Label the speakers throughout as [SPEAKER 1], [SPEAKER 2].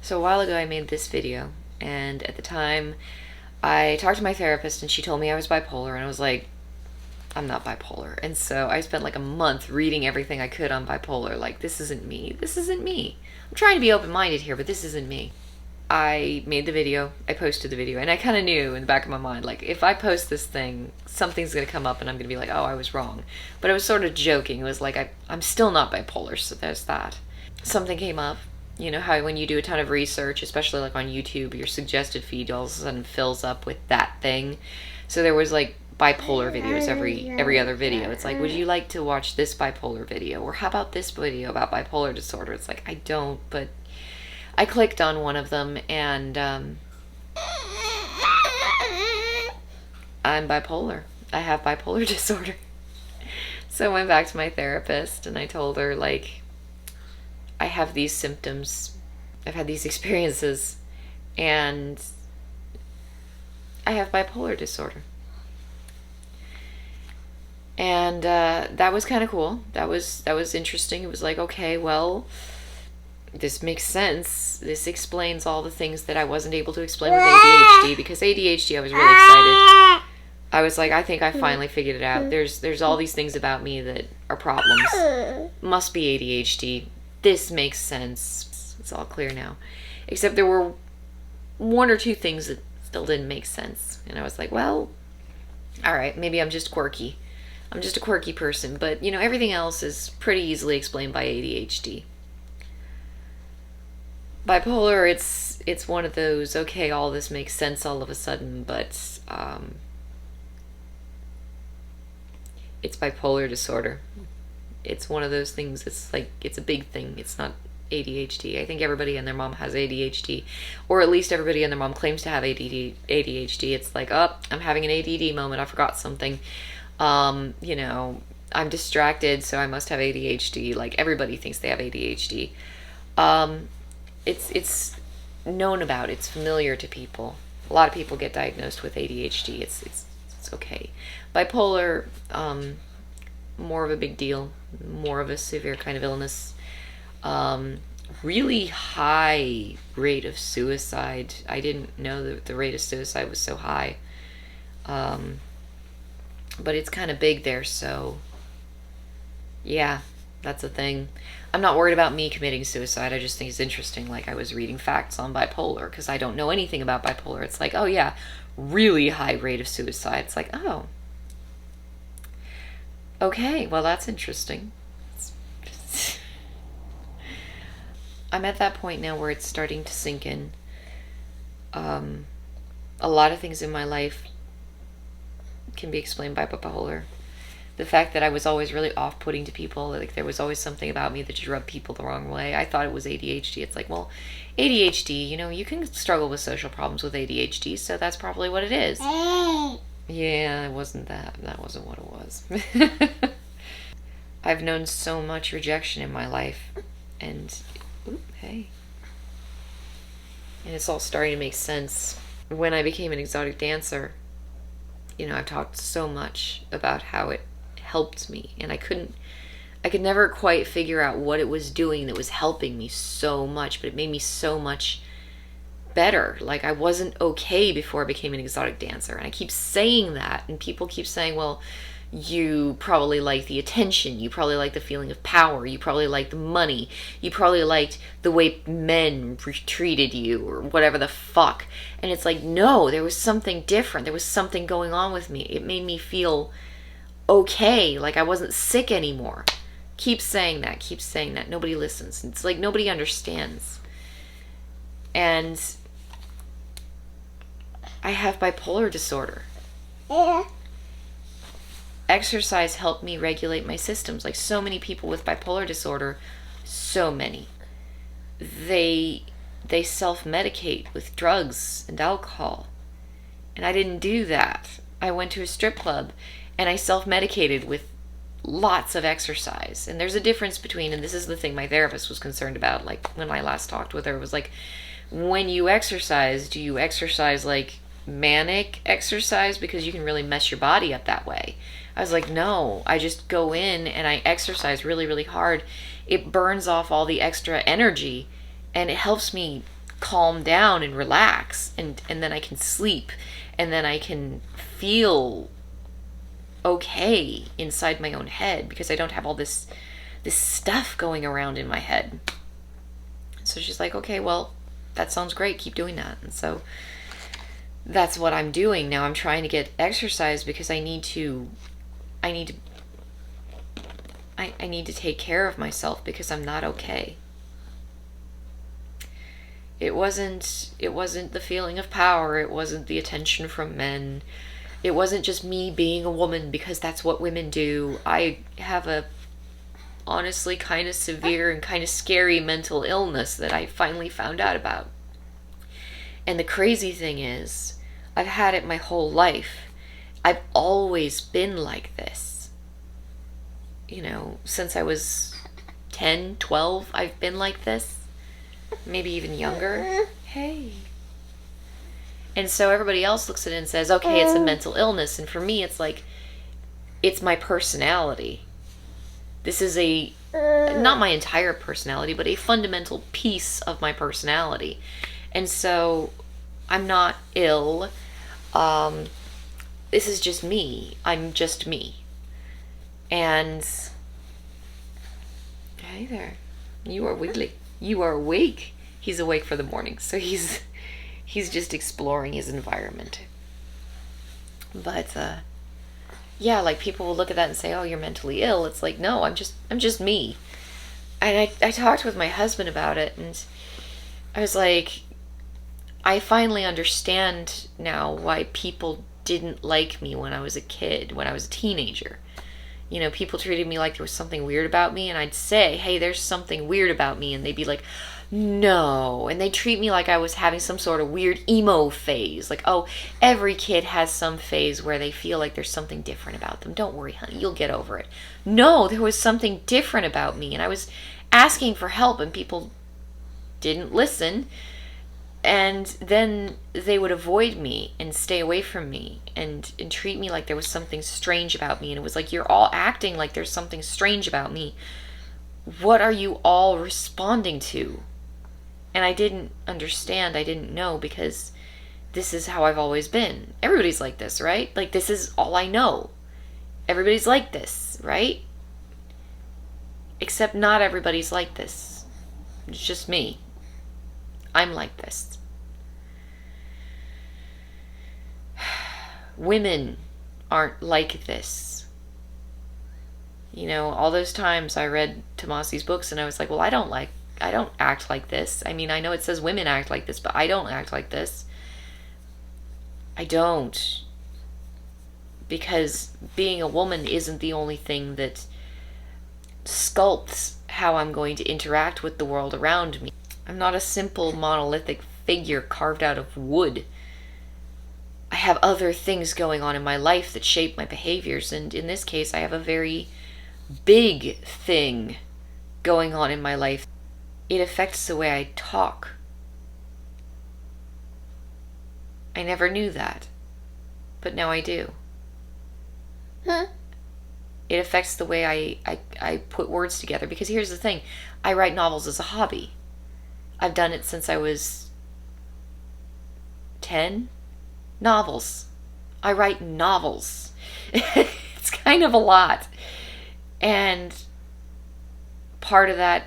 [SPEAKER 1] So a while ago I made this video, and at the time I talked to my therapist and she told me I was bipolar, and I was like, I'm not bipolar. And so I spent like a month reading everything I could on bipolar. Like, this isn't me. This isn't me. I'm trying to be open-minded here, but this isn't me. I made the video, I posted the video, and I kind of knew in the back of my mind, like, if I post this thing, something's going to come up and I'm going to be like, oh, I was wrong. But I was sort of joking. It was like, I'm still not bipolar, so there's that. Something came up. You know how when you do a ton of research, especially like on YouTube, your suggested feed all of a sudden fills up with that thing. So there was like bipolar videos every other video. It's like, would you like to watch this bipolar video? Or how about this video about bipolar disorder? It's like, I don't, but I clicked on one of them, and I'm bipolar. I have bipolar disorder. So I went back to my therapist and I told her, like, I have these symptoms, I've had these experiences, and I have bipolar disorder. And that was kind of cool. That was interesting. It was like, okay, well, this makes sense. This explains all the things that I wasn't able to explain with ADHD, because ADHD I was really excited. I was like, I think I finally figured it out. There's all these things about me that are problems. Must be ADHD. This makes sense. It's all clear now. Except there were one or two things that still didn't make sense. And I was like, well, all right, maybe I'm just quirky. I'm just a quirky person. But, you know, everything else is pretty easily explained by ADHD. Bipolar, it's one of those, okay, all this makes sense all of a sudden, but it's bipolar disorder. It's one of those things, it's like, it's a big thing. It's not ADHD. I think everybody and their mom has ADHD, or at least everybody and their mom claims to have ADHD. It's like, oh, I'm having an ADD moment. I forgot something. You know, I'm distracted, so I must have ADHD. Like, everybody thinks they have ADHD. It's known about. It's familiar to people. A lot of people get diagnosed with ADHD. It's okay. Bipolar, more of a big deal, more of a severe kind of illness. Really high rate of suicide. I didn't know that the rate of suicide was so high. But it's kind of big there, so yeah, that's a thing. I'm not worried about me committing suicide. I just think it's interesting. Like, I was reading facts on bipolar because I don't know anything about bipolar. It's like, oh yeah, really high rate of suicide. It's like, oh, okay, well, that's interesting. I'm at that point now where it's starting to sink in. A lot of things in my life can be explained by bipolar. The fact that I was always really off-putting to people, like there was always something about me that just rubbed people the wrong way. I thought it was ADHD. It's like, well, ADHD, you know, you can struggle with social problems with ADHD, so that's probably what it is. Yeah, it wasn't that. That wasn't what it was. I've known so much rejection in my life, and hey, and it's all starting to make sense. When I became an exotic dancer, you know, I've talked so much about how it helped me, and I could never quite figure out what it was doing that was helping me so much, but it made me so much better. Like, I wasn't okay before I became an exotic dancer, and I keep saying that, and people keep saying, well, you probably like the attention, you probably like the feeling of power, you probably like the money, you probably liked the way men treated you, or whatever the fuck. And it's like, no, there was something different. There was something going on with me. It made me feel okay, like I wasn't sick anymore. Keep saying that. Nobody listens. It's like nobody understands. And I have bipolar disorder. Exercise helped me regulate my systems. Like, so many people with bipolar disorder, so many, they self-medicate with drugs and alcohol. And I didn't do that. I went to a strip club and I self-medicated with lots of exercise. And there's a difference between, and this is the thing my therapist was concerned about, like when I last talked with her, it was like, when you exercise, do you exercise like manic exercise because you can really mess your body up that way? I was like, no, I just go in and I exercise really, really hard. It burns off all the extra energy and it helps me calm down and relax, and then I can sleep, and then I can feel okay inside my own head because I don't have all this stuff going around in my head. So she's like, okay, well, that sounds great, keep doing that. And so that's what I'm doing now. I'm trying to get exercise because I need to take care of myself because I'm not okay. It wasn't the feeling of power, it wasn't the attention from men. It wasn't just me being a woman because that's what women do. I have a honestly kind of severe and kind of scary mental illness that I finally found out about. And the crazy thing is, I've had it my whole life. I've always been like this. You know, since I was 10, 12, I've been like this. Maybe even younger. Hey. And so everybody else looks at it and says, okay, it's a mental illness. And for me, it's like, it's my personality. This is not my entire personality, but a fundamental piece of my personality. And so I'm not ill. This is just me. I'm just me. And hey there. You are wiggly. You are awake. He's awake for the morning, so he's just exploring his environment. But yeah, like people will look at that and say, "Oh, you're mentally ill." It's like, no, I'm just me. And I talked with my husband about it, and I was like, I finally understand now why people didn't like me when I was a kid, when I was a teenager. You know, people treated me like there was something weird about me, and I'd say, hey, there's something weird about me, and they'd be like, no. And they treat me like I was having some sort of weird emo phase. Like, oh, every kid has some phase where they feel like there's something different about them. Don't worry, honey, you'll get over it. No, there was something different about me, and I was asking for help, and people didn't listen. And then they would avoid me and stay away from me and treat me like there was something strange about me. And it was like, you're all acting like there's something strange about me. What are you all responding to? And I didn't understand. I didn't know, because this is how I've always been. Everybody's like this, right? Like, this is all I know. Everybody's like this, right? Except not everybody's like this. It's just me. I'm like this. Women aren't like this. You know, all those times I read Tomasi's books and I was like, well, I don't act like this. I mean, I know it says women act like this, but I don't act like this. I don't. Because being a woman isn't the only thing that sculpts how I'm going to interact with the world around me. I'm not a simple monolithic figure carved out of wood. I have other things going on in my life that shape my behaviors, and in this case, I have a very big thing going on in my life. It affects the way I talk. I never knew that, but now I do. It affects the way I put words together, because here's the thing, I write novels as a hobby. I've done it since I was 10. Novels. I write novels. It's kind of a lot. And part of that,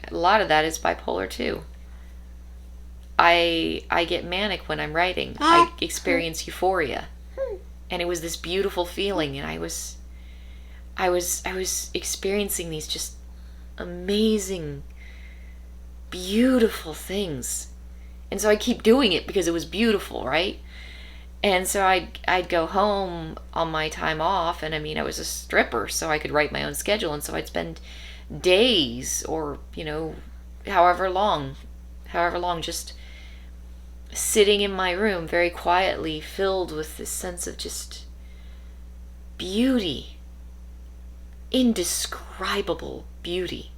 [SPEAKER 1] a lot of that is bipolar too. I get manic when I'm writing. I experience euphoria. And it was this beautiful feeling, and I was experiencing these just amazing, beautiful things. And so I keep doing it because it was beautiful, right? And so I'd go home on my time off, and I mean, I was a stripper, so I could write my own schedule, and so I'd spend days, or, you know, however long, just sitting in my room very quietly, filled with this sense of just beauty, indescribable beauty.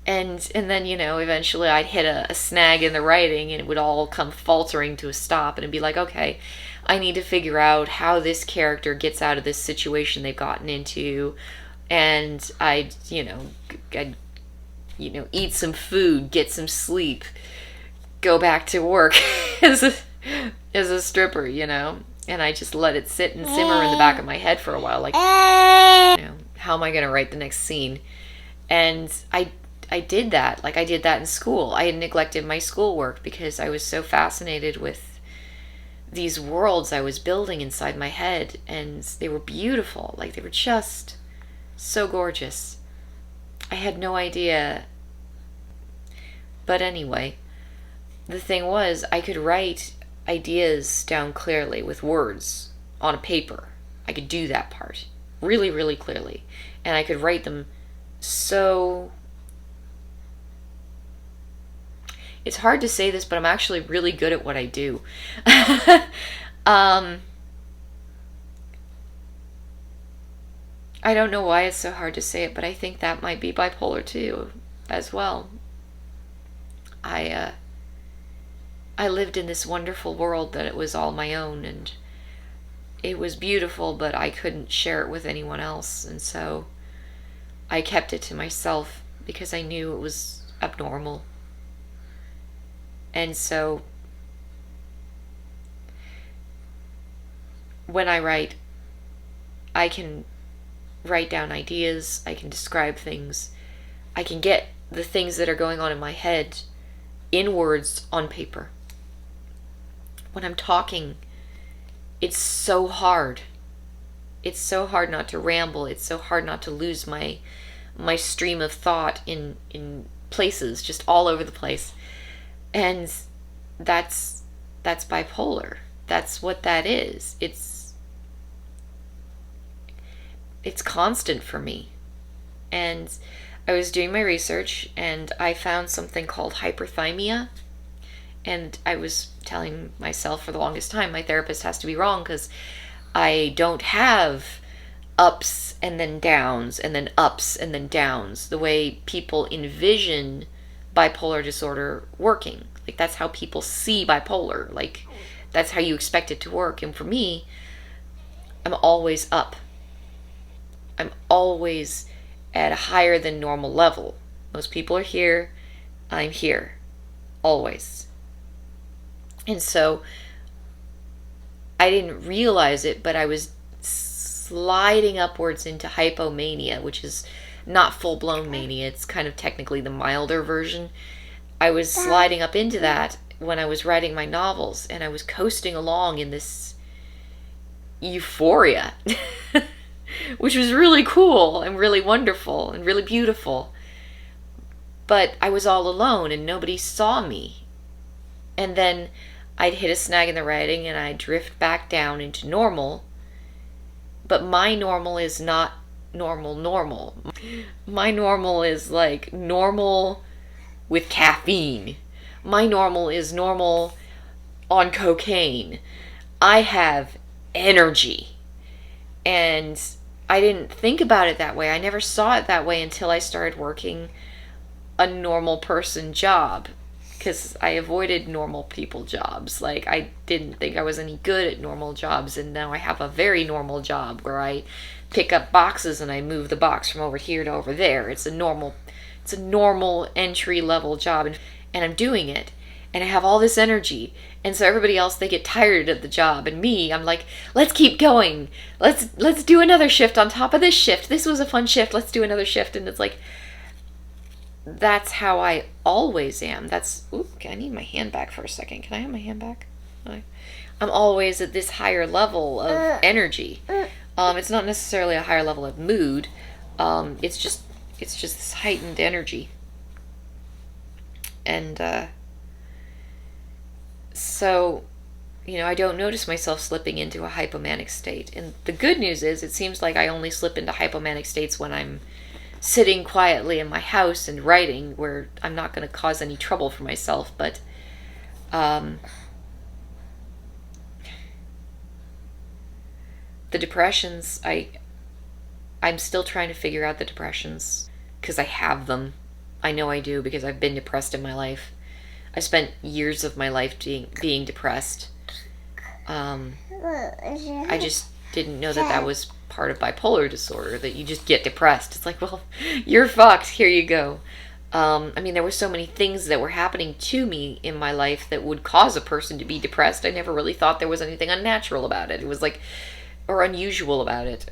[SPEAKER 1] And then, you know, eventually I'd hit a snag in the writing, and it would all come faltering to a stop, and it'd be like, okay, I need to figure out how this character gets out of this situation they've gotten into. And I'd eat some food, get some sleep, go back to work as a stripper, you know? And I just let it sit and simmer in the back of my head for a while, like, you know, how am I going to write the next scene? And I did that. Like, I did that in school. I had neglected my schoolwork because I was so fascinated with these worlds I was building inside my head, and they were beautiful. Like, they were just so gorgeous. I had no idea. But anyway, the thing was, I could write ideas down clearly with words on a paper. I could do that part really, really clearly. And I could write them so... It's hard to say this, but I'm actually really good at what I do. I don't know why it's so hard to say it, but I think that might be bipolar too, as well. I lived in this wonderful world that it was all my own, and it was beautiful, but I couldn't share it with anyone else, and so I kept it to myself because I knew it was abnormal. And so when I write, I can write down ideas, I can describe things, I can get the things that are going on in my head in words on paper. When I'm talking, it's so hard. It's so hard not to ramble. It's so hard not to lose my stream of thought in places, just all over the place. And that's bipolar. That's what that is. It's constant for me. And I was doing my research and I found something called hyperthymia. And I was telling myself for the longest time, my therapist has to be wrong because I don't have ups and then downs and then ups and then downs the way people envision bipolar disorder working. Like, that's how people see bipolar. Like, that's how you expect it to work. And for me, I'm always up. I'm always at a higher than normal level. Most people are here. I'm here. Always. And so I didn't realize it, but I was sliding upwards into hypomania, which is not full-blown mania. It's kind of technically the milder version. I was sliding up into that when I was writing my novels, and I was coasting along in this euphoria, which was really cool and really wonderful and really beautiful. But I was all alone and nobody saw me. And then I'd hit a snag in the writing and I'd drift back down into normal. But my normal is not normal. My normal is like normal with caffeine. My normal is normal on cocaine. I have energy. And I didn't think about it that way. I never saw it that way until I started working a normal person job. Because I avoided normal people jobs. Like, I didn't think I was any good at normal jobs, and now I have a very normal job where I pick up boxes and I move the box from over here to over there. It's a normal entry level job, and I'm doing it, and I have all this energy, and so everybody else, they get tired of the job, and me, I'm like, let's keep going. Let's do another shift on top of this shift. This was a fun shift. Let's do another shift, and it's like, that's how I always am. I need my hand back for a second. Can I have my hand back? I'm always at this higher level of energy. It's not necessarily a higher level of mood. It's just this heightened energy. And so, I don't notice myself slipping into a hypomanic state. And the good news is, it seems like I only slip into hypomanic states when I'm sitting quietly in my house and writing, where I'm not going to cause any trouble for myself. But the depressions, I'm still trying to figure out the depressions, because I have them. I know I do, because I've been depressed in my life. I spent years of my life being depressed. I just didn't know that was part of bipolar disorder, that you just get depressed. It's like, well, you're fucked. Here you go. I mean, there were so many things that were happening to me in my life that would cause a person to be depressed. I never really thought there was anything unnatural about it. It was like, or unusual about it.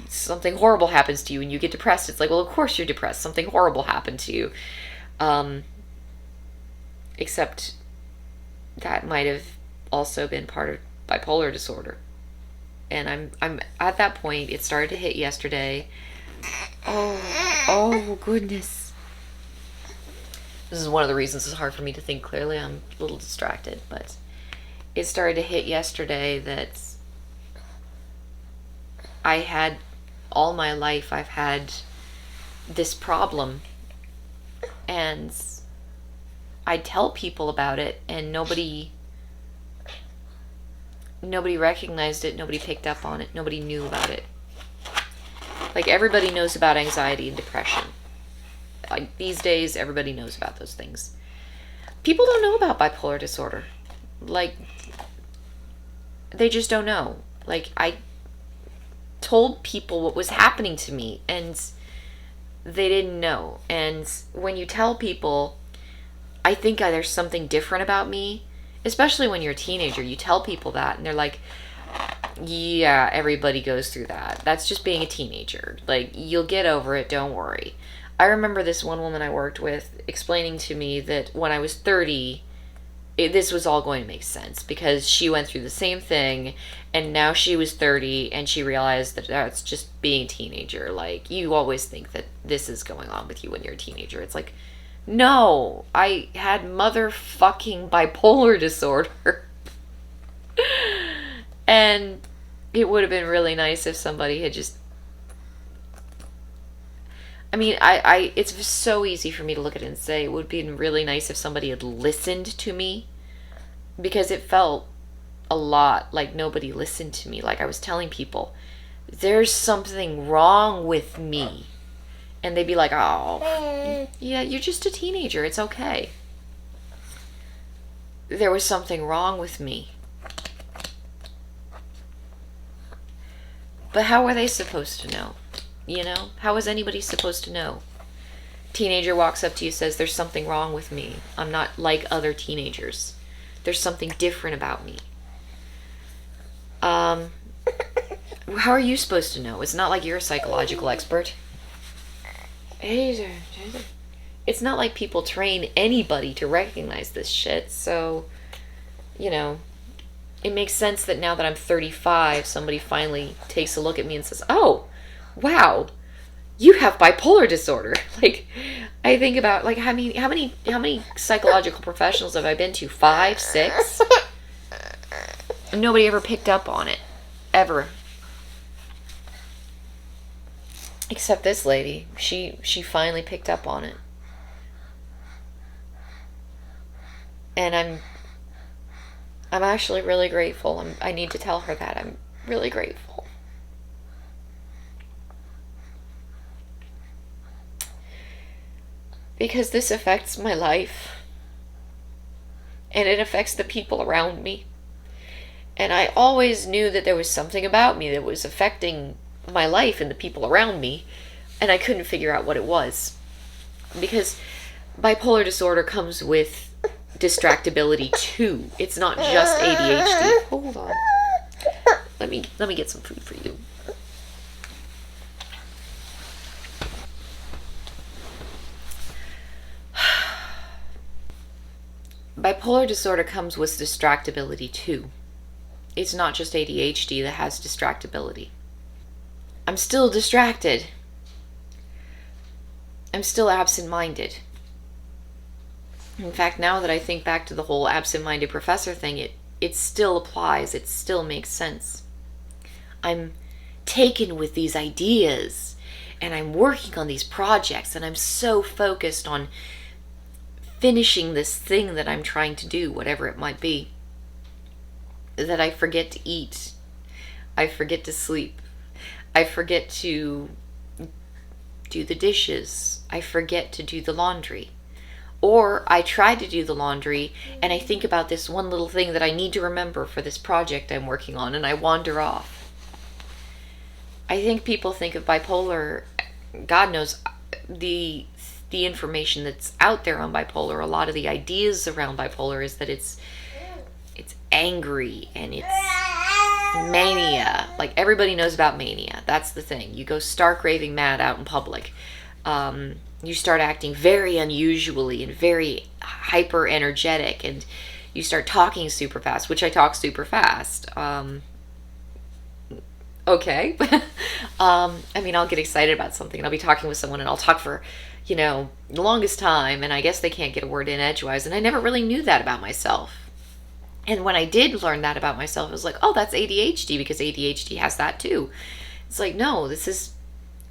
[SPEAKER 1] Something horrible happens to you and you get depressed. It's like, well, of course you're depressed. Something horrible happened to you. Except that might have also been part of bipolar disorder. And I'm at that point. It started to hit yesterday. Oh goodness. This is one of the reasons it's hard for me to think clearly. I'm a little distracted, but it started to hit yesterday that I had, all my life, I've had this problem, and I tell people about it, and nobody recognized it, nobody picked up on it, nobody knew about it. Like, everybody knows about anxiety and depression. Like, these days, everybody knows about those things. People don't know about bipolar disorder. Like, they just don't know. Like, I told people what was happening to me, and they didn't know. And when you tell people, I think there's something different about me, especially when you're a teenager, you tell people that, and they're like, yeah, everybody goes through that. That's just being a teenager. Like, you'll get over it, don't worry. I remember this one woman I worked with explaining to me that when I was 30, this was all going to make sense because she went through the same thing, and now she was 30 and she realized that that's just being a teenager. Like, you always think that this is going on with you when you're a teenager. It's like, no, I had motherfucking bipolar disorder. And it would have been really nice if somebody had just, I mean, it's so easy for me to look at it and say it would be really nice if somebody had listened to me, because it felt a lot like nobody listened to me. Like, I was telling people, there's something wrong with me. And they'd be like, oh, yeah, you're just a teenager. It's okay. There was something wrong with me. But how were they supposed to know? You know? How is anybody supposed to know? Teenager walks up to you, says, there's something wrong with me. I'm not like other teenagers. There's something different about me. How are you supposed to know? It's not like you're a psychological expert. It's not like people train anybody to recognize this shit, so, it makes sense that now that I'm 35, somebody finally takes a look at me and says, oh, wow, you have bipolar disorder. Like, I think about, like, how many psychological professionals have I been to? 5, 6? Nobody ever picked up on it. Ever. Except this lady. She finally picked up on it. And I'm actually really grateful. I need to tell her that. I'm really grateful. Because this affects my life. And it affects the people around me. And I always knew that there was something about me that was affecting my life and the people around me. And I couldn't figure out what it was. Because bipolar disorder comes with distractibility too. It's not just ADHD. Hold on. Let me get some food for you. Bipolar disorder comes with distractibility too. It's not just ADHD that has distractibility. I'm still distracted. I'm still absent-minded. In fact, now that I think back to the whole absent-minded professor thing, it still applies. It still makes sense. I'm taken with these ideas, and I'm working on these projects, and I'm so focused on finishing this thing that I'm trying to do, whatever it might be, that I forget to eat. I forget to sleep. I forget to do the dishes. I forget to do the laundry. Or I try to do the laundry and I think about this one little thing that I need to remember for this project I'm working on, and I wander off. I think people think of bipolar, God knows, the information that's out there on bipolar, a lot of the ideas around bipolar is that it's angry and it's mania. Like, everybody knows about mania. That's the thing. You go stark raving mad out in public. You start acting very unusually and very hyper energetic, and you start talking super fast, which I talk super fast. Okay. I mean, I'll get excited about something and I'll be talking with someone and I'll talk for, the longest time, and I guess they can't get a word in edgewise, and I never really knew that about myself. And when I did learn that about myself, I was like, oh, that's ADHD, because ADHD has that too. It's like, no, this is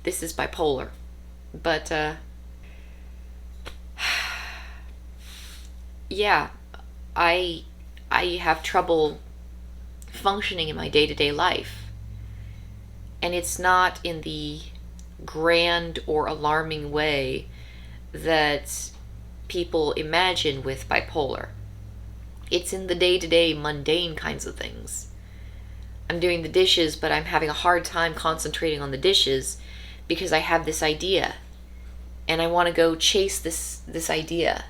[SPEAKER 1] bipolar. But yeah, I have trouble functioning in my day-to-day life. And it's not in the grand or alarming way that people imagine with bipolar. It's in the day-to-day mundane kinds of things. I'm doing the dishes, but I'm having a hard time concentrating on the dishes because I have this idea. And I want to go chase this idea.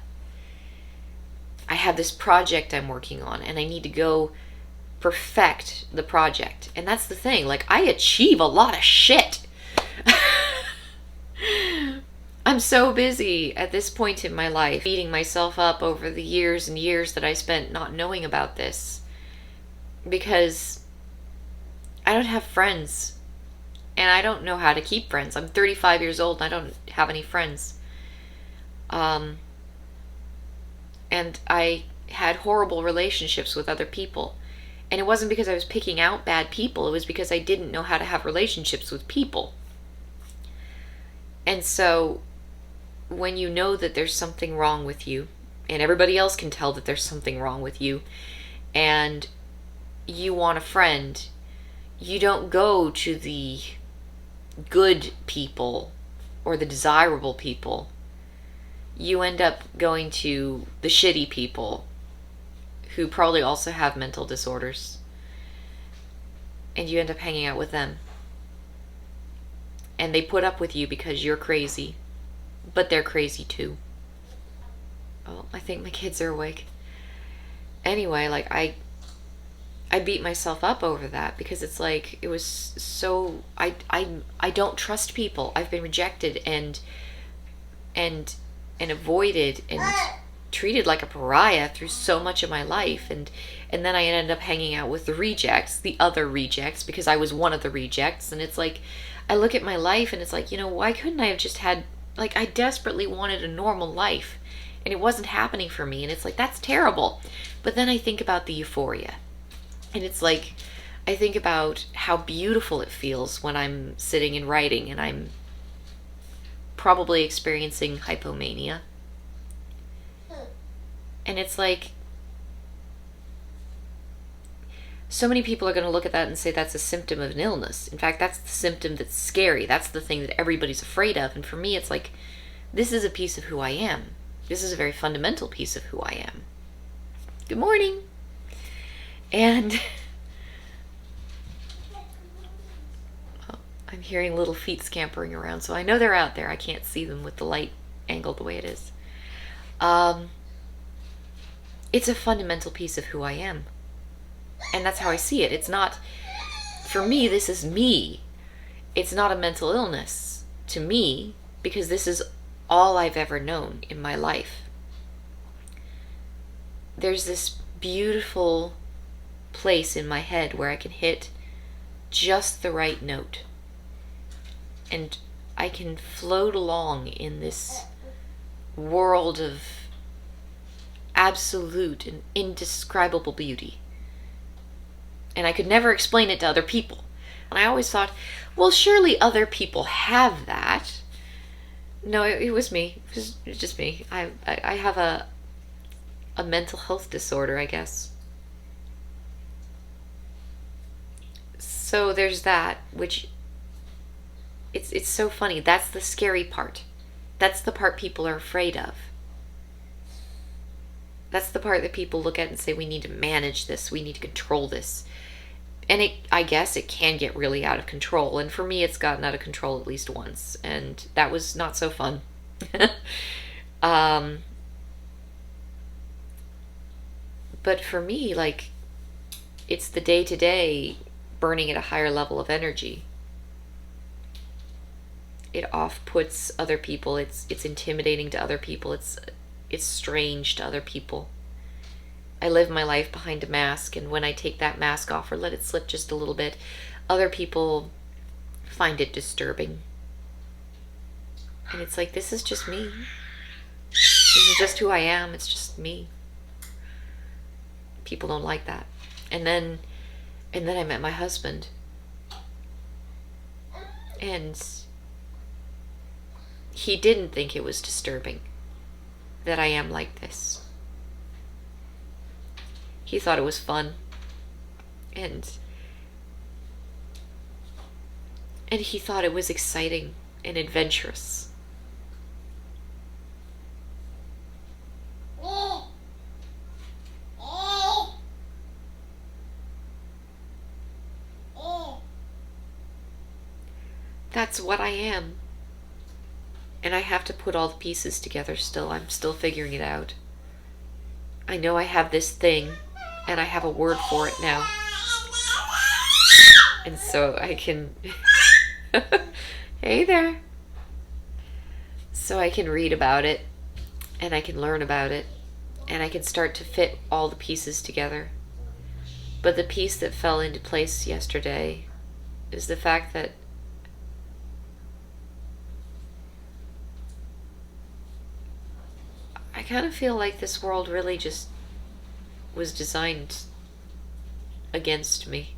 [SPEAKER 1] I have this project I'm working on, and I need to go perfect the project. And that's the thing. Like, I achieve a lot of shit. I'm so busy at this point in my life, beating myself up over the years and years that I spent not knowing about this, because I don't have friends, and I don't know how to keep friends. I'm 35 years old and I don't have any friends. And I had horrible relationships with other people. And it wasn't because I was picking out bad people. It was because I didn't know how to have relationships with people. And so when you know that there's something wrong with you, and everybody else can tell that there's something wrong with you, and you want a friend, you don't go to the good people or the desirable people. You end up going to the shitty people who probably also have mental disorders, and you end up hanging out with them. And they put up with you because you're crazy, but they're crazy too. Oh, I think my kids are awake. Anyway, like, I beat myself up over that because it's like, it was so, I don't trust people. I've been rejected and avoided and treated like a pariah through so much of my life, and then I ended up hanging out with the rejects, the other rejects, because I was one of the rejects. And it's like, I look at my life and it's like, why couldn't I have just had, like, I desperately wanted a normal life, and it wasn't happening for me, and it's like, that's terrible. But then I think about the euphoria, and it's like, I think about how beautiful it feels when I'm sitting and writing and I'm probably experiencing hypomania. And it's like, so many people are going to look at that and say that's a symptom of an illness. In fact, that's the symptom that's scary. That's the thing that everybody's afraid of. And for me, it's like, this is a piece of who I am. This is a very fundamental piece of who I am. Good morning. And oh, I'm hearing little feet scampering around, so I know they're out there. I can't see them with the light angled the way it is. It's a fundamental piece of who I am. And that's how I see it. It's not, for me, this is me. It's not a mental illness to me, because this is all I've ever known in my life. There's this beautiful place in my head where I can hit just the right note. And I can float along in this world of absolute and indescribable beauty. And I could never explain it to other people. And I always thought, well, surely other people have that. No, it was me. It was just me. I have a mental health disorder, I guess. So there's that, which it's so funny. That's the scary part. That's the part people are afraid of. That's the part that people look at and say, we need to manage this. We need to control this. And I guess it can get really out of control. And for me, it's gotten out of control at least once. And that was not so fun. um, but for me, like, it's the day to day burning at a higher level of energy. It off puts other people. It's intimidating to other people. It's strange to other people. I live my life behind a mask, and when I take that mask off or let it slip just a little bit, other people find it disturbing. And it's like, this is just me. This is just who I am. It's just me. People don't like that. And then I met my husband. And he didn't think it was disturbing that I am like this. He thought it was fun. And he thought it was exciting and adventurous. That's what I am. And I have to put all the pieces together still. I'm still figuring it out. I know I have this thing, and I have a word for it now. And so I can... Hey there. So I can read about it, and I can learn about it, and I can start to fit all the pieces together. But the piece that fell into place yesterday is the fact that I kind of feel like this world really just was designed against me.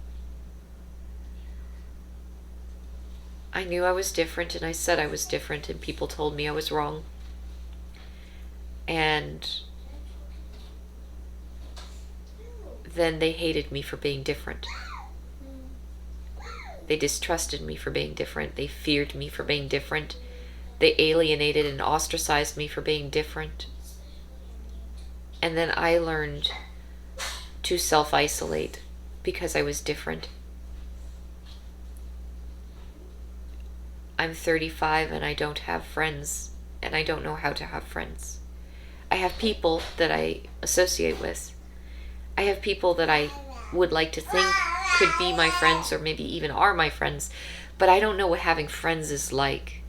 [SPEAKER 1] I knew I was different, and I said I was different, and people told me I was wrong. And then they hated me for being different. They distrusted me for being different. They feared me for being different. They alienated and ostracized me for being different. And then I learned to self-isolate because I was different. I'm 35 and I don't have friends, and I don't know how to have friends. I have people that I associate with. I have people that I would like to think could be my friends or maybe even are my friends, but I don't know what having friends is like.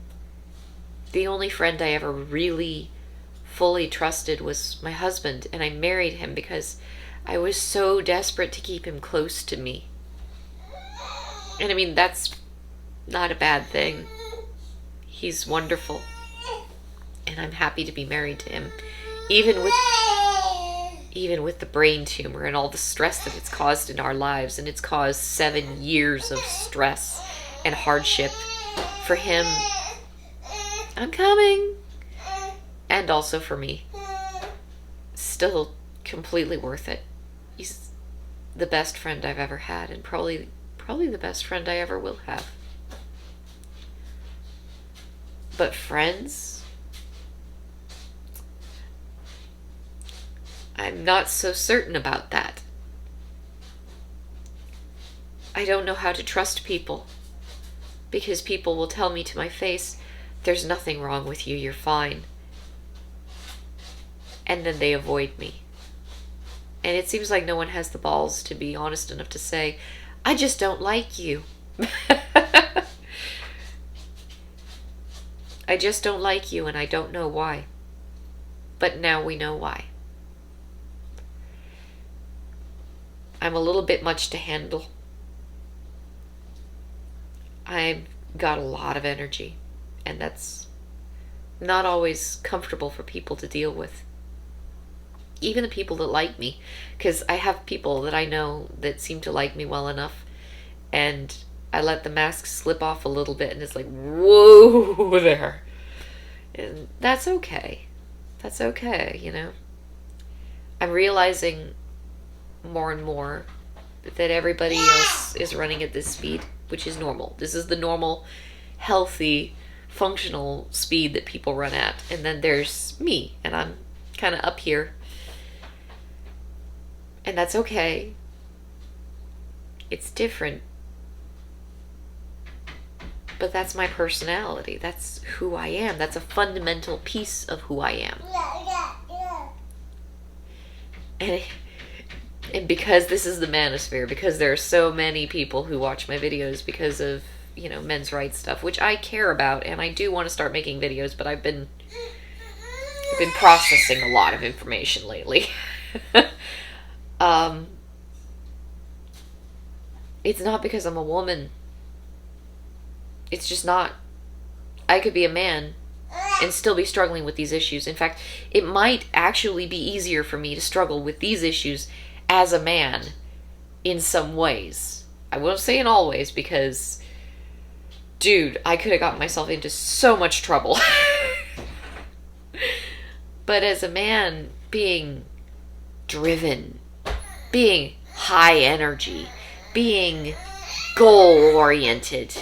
[SPEAKER 1] The only friend I ever really fully trusted was my husband, and I married him because I was so desperate to keep him close to me. And I mean, that's not a bad thing. He's wonderful, and I'm happy to be married to him, even with the brain tumor and all the stress that it's caused in our lives. And it's caused 7 years of stress and hardship for him. I'm coming. And also for me. Still completely worth it. He's the best friend I've ever had, and probably the best friend I ever will have. But friends, I'm not so certain about that. I don't know how to trust people, because people will tell me to my face, there's nothing wrong with you, you're fine. And then they avoid me. And it seems like no one has the balls to be honest enough to say, I just don't like you. I just don't like you, and I don't know why. But now we know why. I'm a little bit much to handle. I've got a lot of energy, and that's not always comfortable for people to deal with. Even the people that like me, because I have people that I know that seem to like me well enough, and I let the mask slip off a little bit, and it's like, whoa there. And that's okay. That's okay, you know. I'm realizing more and more that everybody else is running at this speed, which is normal. This is the normal, healthy, functional speed that people run at. And then there's me, and I'm kind of up here. And that's okay. It's different. But that's my personality. That's who I am. That's a fundamental piece of who I am. And because this is the manosphere, because there are so many people who watch my videos because of, men's rights stuff, which I care about, and I do want to start making videos, but I've been processing a lot of information lately. It's not because I'm a woman. It's just not. I could be a man and still be struggling with these issues. In fact, it might actually be easier for me to struggle with these issues as a man in some ways. I won't say in all ways, because, dude, I could have gotten myself into so much trouble. But as a man, being driven, being high energy, being goal-oriented,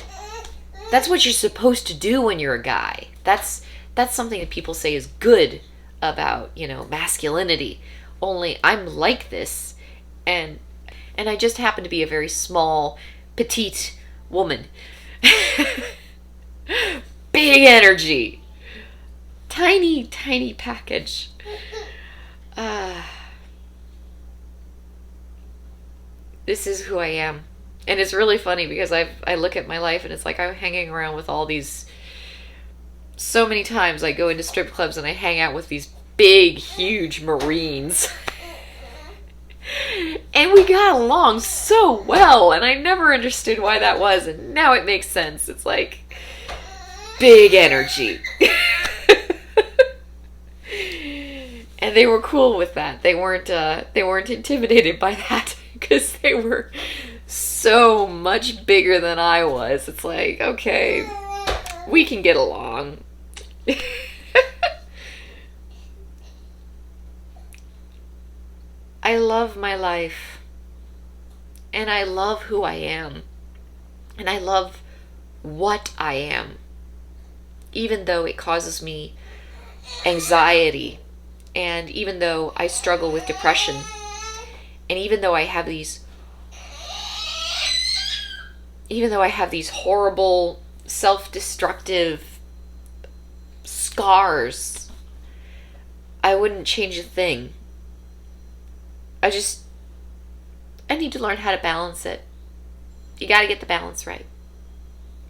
[SPEAKER 1] that's what you're supposed to do when you're a guy. That's something that people say is good about, masculinity. Only I'm like this, and I just happen to be a very small, petite woman. Big energy. Tiny, tiny package. This is who I am. And it's really funny because I look at my life and it's like I'm hanging around with all these... So many times I go into strip clubs and I hang out with these big, huge Marines. And we got along so well, and I never understood why that was, and now it makes sense. It's like big energy. And they were cool with that. They weren't intimidated by that, because they were so much bigger than I was. It's like, okay, we can get along. I love my life, and I love who I am, and I love what I am, even though it causes me anxiety, and even though I struggle with depression, and even though I have these horrible self-destructive scars, I wouldn't change a thing. I need to learn how to balance it. You gotta get the balance right.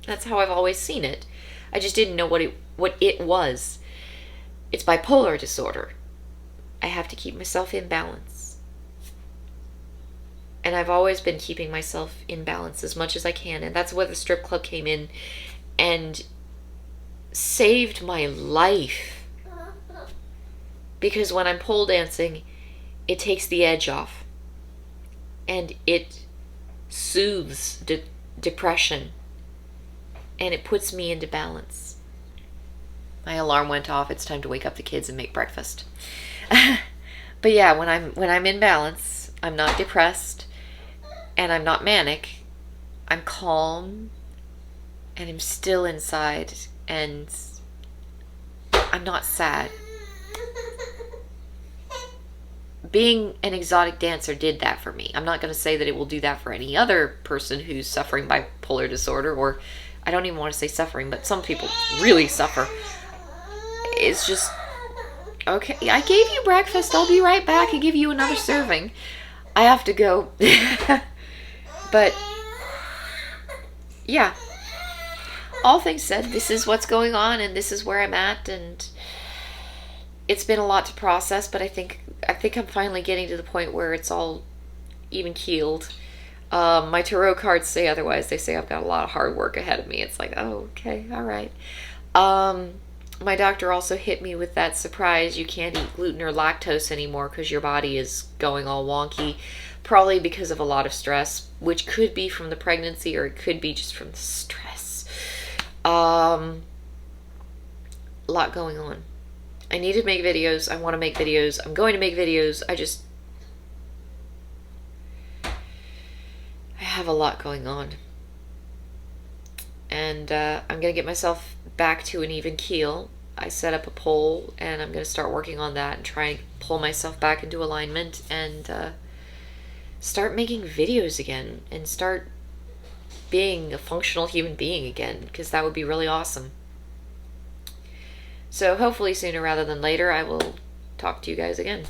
[SPEAKER 1] That's how I've always seen it. I just didn't know what it was. It's bipolar disorder. I have to keep myself in balance. And I've always been keeping myself in balance as much as I can. And that's where the strip club came in and saved my life. Because when I'm pole dancing, it takes the edge off, and it soothes depression, and it puts me into balance. My alarm went off. It's time to wake up the kids and make breakfast. But yeah, when I'm in balance, I'm not depressed, and I'm not manic. I'm calm, and I'm still inside, and I'm not sad. Being an exotic dancer did that for me. I'm not going to say that it will do that for any other person who's suffering bipolar disorder, or I don't even want to say suffering, but some people really suffer. It's just, okay, I gave you breakfast. I'll be right back and give you another serving. I have to go. But, yeah. All things said, this is what's going on, and this is where I'm at, and it's been a lot to process, but I think I'm finally getting to the point where it's all even keeled. My tarot cards say otherwise. They say I've got a lot of hard work ahead of me. It's like, oh, okay, all right. My doctor also hit me with that surprise. You can't eat gluten or lactose anymore because your body is going all wonky. Probably because of a lot of stress, which could be from the pregnancy, or it could be just from the stress. A lot going on. I need to make videos. I want to make videos. I'm going to make videos. I have a lot going on. And I'm going to get myself back to an even keel. I set up a pole, and I'm going to start working on that and try and pull myself back into alignment and start making videos again and start being a functional human being again, because that would be really awesome. So hopefully sooner rather than later I will talk to you guys again.